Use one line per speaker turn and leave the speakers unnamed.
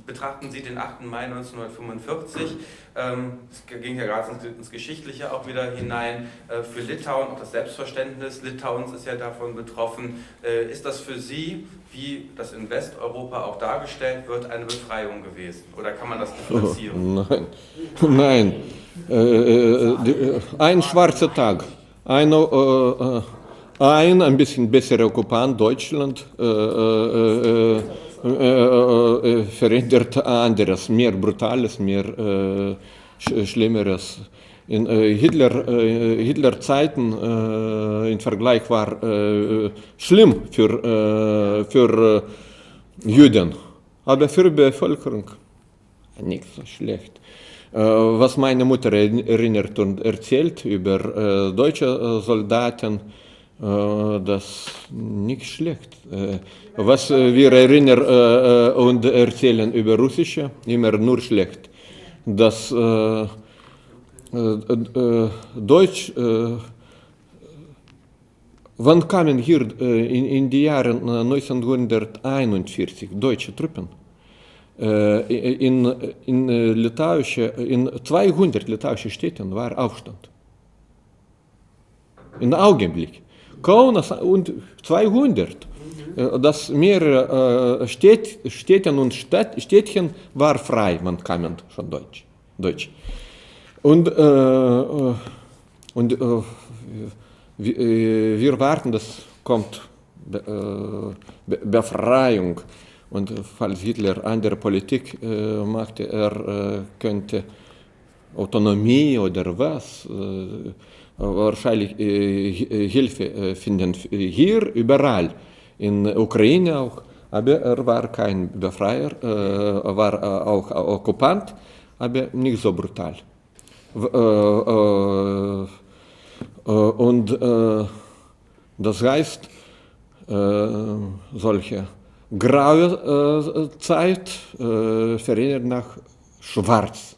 Betrachten Sie den 8. Mai 1945, es ging ja gerade ins Geschichtliche auch wieder hinein, für Litauen, auch das Selbstverständnis Litauens ist ja davon betroffen. Ist das für Sie, wie das in Westeuropa auch dargestellt wird, eine Befreiung gewesen? Oder kann man das differenzieren?
Oh, nein, ein schwarzer Tag. Ein bisschen besserer Okkupant, Deutschland, verändert anderes, mehr Brutales, mehr Schlimmeres. In Hitler-Zeiten im Vergleich war schlimm für Juden, aber für die Bevölkerung nicht so schlecht. Was meine Mutter erinnert und erzählt über deutsche Soldaten, das nicht schlecht. Was wir erinnern und erzählen über russische, immer nur schlecht. Das Deutsch, wann kamen hier in die Jahren 1941 deutsche Truppen? In 200 litauischen Städten war Aufstand. Im Augenblick. Kaunas und 200. Das mehrere Städten und Städtchen war frei, man kam schon Deutsch. Und wir warten, das kommt Befreiung. Und falls Hitler andere Politik machte, könnte Autonomie oder was, wahrscheinlich Hilfe finden hier, überall, in der Ukraine auch. Aber war kein Befreier, war auch Okkupant, aber nicht so brutal. Und das heißt, solche graue Zeit verändert nach schwarz.